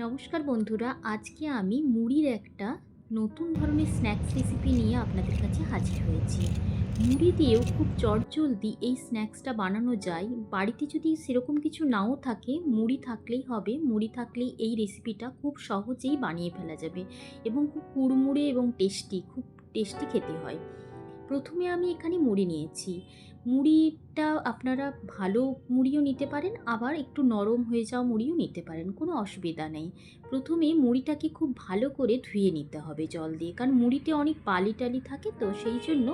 নমস্কার বন্ধুরা, আজকে আমি মুড়ির একটা নতুন ধরনের স্ন্যাক্স রেসিপি নিয়ে আপনাদের কাছে হাজির হয়েছি। মুড়ি দিয়েও খুব চটজলদি এই স্ন্যাক্সটা বানানো যায়। বাড়িতে যদি সেরকম কিছু নাও থাকে, মুড়ি থাকলেই হবে। মুড়ি থাকলেই এই রেসিপিটা খুব সহজেই বানিয়ে ফেলা যাবে এবং খুব কুড়মুড়ে এবং খুব টেস্টি খেতে হয়। প্রথমে আমি এখানে মুড়ি নিয়েছি। মুড়িটা আপনারা ভালো মুড়িও নিতে পারেন, আবার একটু নরম হয়ে যাওয়া মুড়িও নিতে পারেন, কোনো অসুবিধা নেই। প্রথমে মুড়িটাকে খুব ভালো করে ধুয়ে নিতে হবে জল দিয়ে, কারণ মুড়িতে অনেক বালি টালি থাকে, তো সেই জন্য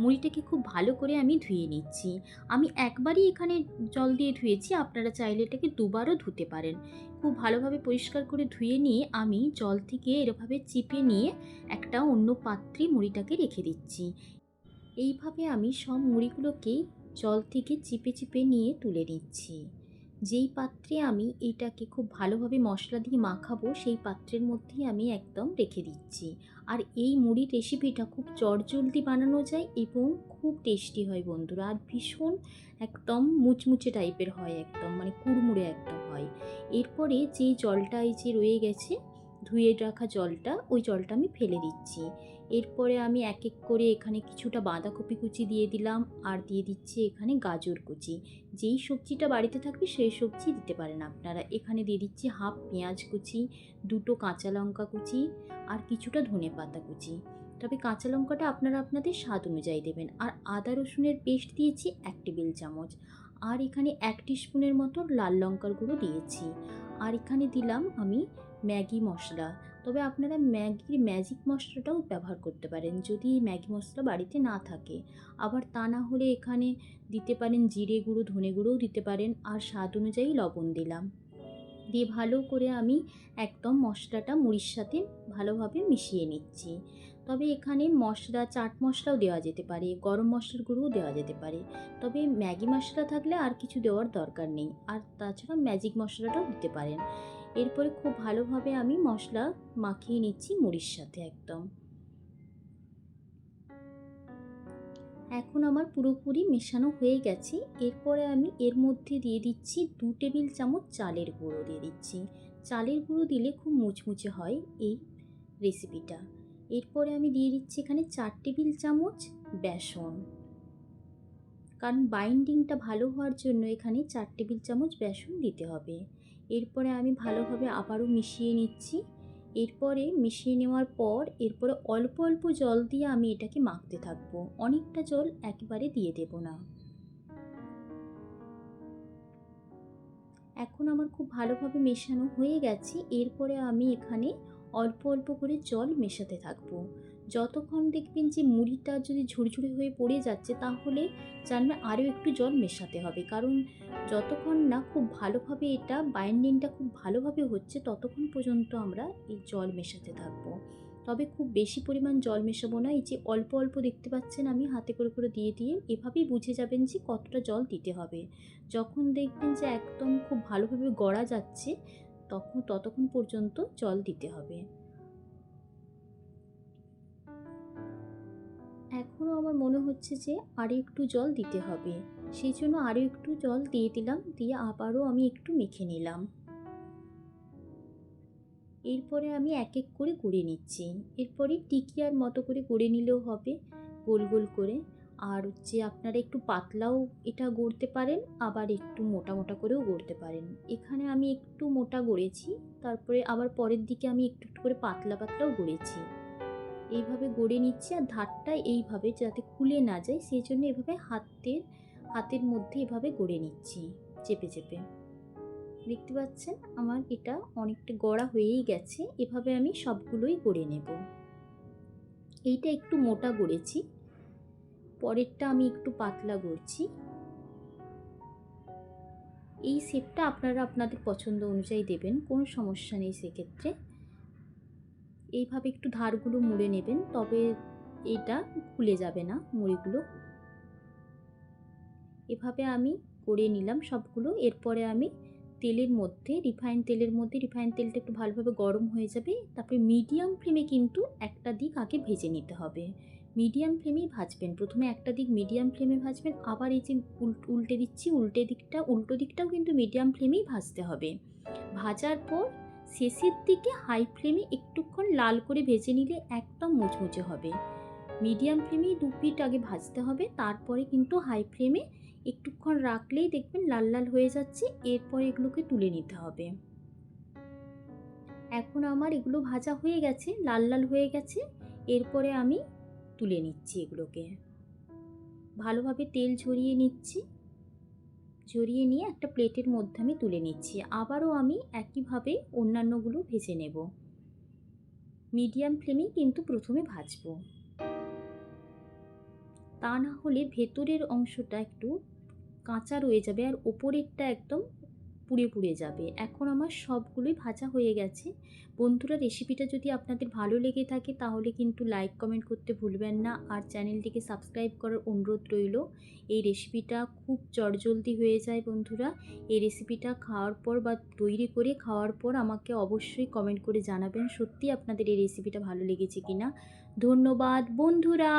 মুড়িটাকে খুব ভালো করে আমি ধুয়ে নিচ্ছি। আমি একবারই এখানে জল দিয়ে ধুয়েছি, আপনারা চাইলে এটাকে দুবারও ধুতে পারেন। খুব ভালোভাবে পরিষ্কার করে ধুয়ে নিয়ে আমি জল থেকে এরভাবে চিপে নিয়ে একটা অন্য পাত্রে মুড়িটাকে রেখে দিচ্ছি। এইভাবে আমি সব মুড়িগুলোকেই জল থেকে চিপে চিপে নিয়ে তুলে নিচ্ছি। যেই পাত্রে আমি এইটাকে খুব ভালোভাবে মশলা দিয়ে মাখাবো, সেই পাত্রের মধ্যেই আমি একদম রেখে দিচ্ছি। আর এই মুড়ির রেসিপিটা খুব চটজলদি বানানো যায় এবং খুব টেস্টি হয় বন্ধুরা, আর ভীষণ একদম মুচমুচে টাইপের হয়, একদম মানে কুড়মুড়ে একদম হয়। এরপরে যে জলটা এই যে রয়ে গেছে, ধুয়ে রাখা জলটা, ওই জলটা আমি ফেলে দিচ্ছি। এরপরে আমি এক এক করে এখানে কিছুটা বাঁধাকপি কুচি দিয়ে দিলাম, আর দিয়ে দিচ্ছি এখানে গাজর কুচি। যেই সবজিটা বাড়িতে থাকবে সেই সবজি দিতে পারেন আপনারা। এখানে দিয়ে দিচ্ছি হাফ পেঁয়াজ কুচি, দুটো কাঁচা লঙ্কা কুচি, আর কিছুটা ধনেপাতা কুচি। তবে কাঁচা লঙ্কাটা আপনারা আপনাদের স্বাদ অনুযায়ী দেবেন। আর আদা রসুনের পেস্ট দিয়েছি 1 টেবিল চামচ। আর এখানে 1 টিস্পুনের মতো লাল লঙ্কার গুঁড়ো দিয়েছি। আর এখানে দিলাম আমি ম্যাগি মশলা। তবে আপনারা ম্যাগির ম্যাজিক মশলাটাও ব্যবহার করতে পারেন যদি ম্যাগি মশলা বাড়িতে না থাকে। আবার তা না হলে এখানে দিতে পারেন জিরে গুঁড়ো, ধনে গুঁড়োও দিতে পারেন, আর স্বাদ অনুযায়ী লবণ দিলাম। দিয়ে ভালো করে আমি একদম মশলাটা মুড়ির সাথে ভালোভাবে মিশিয়ে নিচ্ছি। তবে এখানে মশলা, চাট মশলাও দেওয়া যেতে পারে, গরম মশলার গুঁড়োও দেওয়া যেতে পারে। তবে ম্যাগি মশলা থাকলে আর কিছু দেওয়ার দরকার নেই, আর তাছাড়া ম্যাজিক মশলাটাও দিতে পারেন। এরপরে খুব ভালোভাবে আমি মশলা মাখিয়ে নিচ্ছি মুড়ির সাথে একদম। এখন আমার পুরোপুরি মেশানো হয়ে গেছে। এরপরে আমি এর মধ্যে দিয়ে দিচ্ছি 2 টেবিল চামচ চালের গুঁড়ো দিয়ে দিচ্ছি। চালের গুঁড়ো দিলে খুব মুচমুচে হয় এই রেসিপিটা। এরপরে আমি দিয়ে দিচ্ছি এখানে 4 টেবিল চামচ বেসন, কারণ বাইন্ডিংটা ভালো হওয়ার জন্য এখানে 4 টেবিল চামচ বেসন দিতে হবে। এরপরে আমি ভালোভাবে আবারও মিশিয়ে নিচ্ছি। এরপরে মিশিয়ে নেওয়ার পর এরপরে অল্প অল্প জল দিয়ে আমি এটাকে মাখতে থাকবো, অনেকটা জল একবারে দিয়ে দেব না। এখন আমার খুব ভালোভাবে মেশানো হয়ে গেছে। এরপরে আমি এখানে অল্প অল্প করে জল মেশাতে থাকবো। যতক্ষণ দেখবেন যে মুড়িটা যদি ঝুরঝুরে হয়ে পড়ে যাচ্ছে, তাহলে জানবেন আরও একটু জল মেশাতে হবে। কারণ যতক্ষণ না খুব ভালোভাবে এটা বাইন্ডিংটা খুব ভালোভাবে হচ্ছে, ততক্ষণ পর্যন্ত আমরা এই জল মেশাতে থাকবো। তবে খুব বেশি পরিমাণ জল মেশাবো না। এই যে অল্প অল্প দেখতে পাচ্ছেন আমি হাতে করে করে দিয়ে দিয়ে, এভাবেই বুঝে যাবেন যে কতটা জল দিতে হবে। যখন দেখবেন যে একদম খুব ভালোভাবে গড়া যাচ্ছে, ততক্ষণ পর্যন্ত জল দিতে হবে। এখনও আমার মনে হচ্ছে যে আরও একটু জল দিতে হবে, সেই জন্য আরও একটু জল দিয়ে দিলাম, দিয়ে আবারও আমি একটু মেখে নিলাম। এরপরে আমি এক এক করে গড়ে নিচ্ছি। এরপরে টিকিয়ার মতো করে গড়ে নিলেও হবে, গোল গোল করে। আর হচ্ছে আপনারা একটু পাতলাও এটা গড়তে পারেন, আবার একটু মোটা মোটা করেও গড়তে পারেন। এখানে আমি একটু মোটা গড়েছি, তারপরে আবার পরের দিকে আমি একটু একটু করে পাতলা পাতলাও গড়েছি। এইভাবে গড়ে নিচ্ছি, আর ধারটা এইভাবে যাতে খুলে না যায় সেই জন্য এভাবে হাতের মধ্যে এভাবে গড়ে নিচ্ছি চেপে চেপে। দেখতে পাচ্ছেন আমার এটা অনেকটা গড়া হয়েই গেছে। এভাবে আমি সবগুলোই গড়ে নেব। এইটা একটু মোটা গড়েছি, পরেরটা আমি একটু পাতলা গড়ছি। এই শেপটা আপনারা আপনাদের পছন্দ অনুযায়ী দেবেন, কোনো সমস্যা নেই সেক্ষেত্রে। এইভাবে একটু ধারগুলো মুড়ে নেবেন, তবে এটা খুলে যাবে না মুড়িগুলো। এভাবে আমি করে নিলাম সবগুলো। এরপরে আমি রিফাইন তেলটা একটু ভালোভাবে গরম হয়ে যাবে, তারপরে মিডিয়াম ফ্লেমে কিন্তু একটা দিক আগে ভেজে নিতে হবে। মিডিয়াম ফ্লেমেই ভাজবেন, প্রথমে একটা দিক মিডিয়াম ফ্লেমে ভাজবেন, আবার এই যে উল্টে দিচ্ছি, উল্টো দিকটাও কিন্তু মিডিয়াম ফ্লেমেই ভাজতে হবে। ভাজার পর শেষের দিকে হাই ফ্লেমে একটুক্ষণ লাল করে ভেজে নিলে একদম মুচমুচে হবে। মিডিয়াম ফ্লেমেই 2 পিঠ আগে ভাজতে হবে, তারপরে কিন্তু হাই ফ্লেমে একটুক্ষণ রাখলেই দেখবেন লাল লাল হয়ে যাচ্ছে। এরপরে এগুলোকে তুলে নিতে হবে। এখন আমার এগুলো ভাজা হয়ে গেছে, লাল লাল হয়ে গেছে। এরপরে আমি তুলে নিচ্ছি এগুলোকে, ভালোভাবে তেল ঝরিয়ে নিচ্ছি। ঝরিয়ে নিয়ে একটা প্লেটের মধ্যে আমি তুলে নিচ্ছি। আবারও আমি একইভাবে অন্যান্যগুলো ভেজে নেব। মিডিয়াম ফ্লেমেই কিন্তু প্রথমে ভাজবো, তা না হলে ভেতরের অংশটা একটু কাঁচা রয়ে যাবে আর ওপরেরটা একদম পুড়ে পুড়ে যাবে। এখন আমার সবগুলোই ভাজা হয়ে গেছে। বন্ধুরা, রেসিপিটা যদি আপনাদের ভালো লেগে থাকে তাহলে কিন্তু লাইক কমেন্ট করতে ভুলবেন না, আর চ্যানেলটিকে সাবস্ক্রাইব করার অনুরোধ রইল। এই রেসিপিটা খুব চটজলদি হয়ে যায় বন্ধুরা। এই রেসিপিটা খাওয়ার পর বা তৈরি করে খাওয়ার পর আমাকে অবশ্যই কমেন্ট করে জানাবেন সত্যি আপনাদের এই রেসিপিটা ভালো লেগেছে কিনা। ধন্যবাদ বন্ধুরা।